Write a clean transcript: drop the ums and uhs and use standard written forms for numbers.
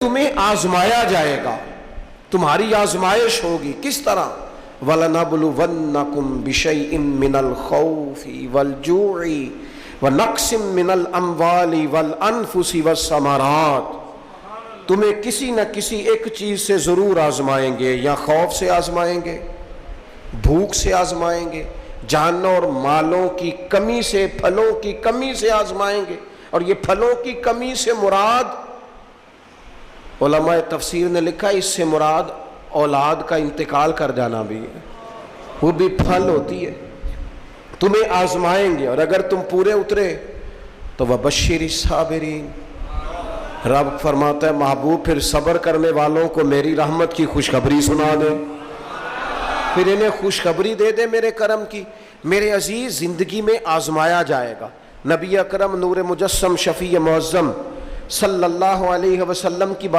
تمہیں آزمایا جائے گا، تمہاری آزمائش ہوگی. کس طرح؟ وَلَنَبْلُوَنَّكُمْ بِشَيْءٍ مِّنَ الْخَوْفِ وَالْجُوعِ وَنَقْصٍ مِّنَ الْأَمْوَالِ وَالْأَنفُسِ وَالثَّمَرَاتِ. تمہیں کسی نہ کسی ایک چیز سے ضرور آزمائیں گے، یا خوف سے آزمائیں گے، بھوک سے آزمائیں گے، جانوں اور مالوں کی کمی سے، پھلوں کی کمی سے آزمائیں گے. اور یہ پھلوں کی کمی سے مراد، علماء تفسیر نے لکھا اس سے مراد اولاد کا انتقال کر جانا بھی ہے، وہ بھی پھل ہوتی ہے. تمہیں آزمائیں گے، اور اگر تم پورے اترے تو وَبَشِّرِ الصَّابِرِينَ. رب فرماتا ہے محبوب پھر صبر کرنے والوں کو میری رحمت کی خوشخبری سنا دے، پھر انہیں خوشخبری دے دے میرے کرم کی. میرے عزیز، زندگی میں آزمایا جائے گا. نبی اکرم نور مجسم شفیع معظم صلی اللہ علیہ وسلم کی بات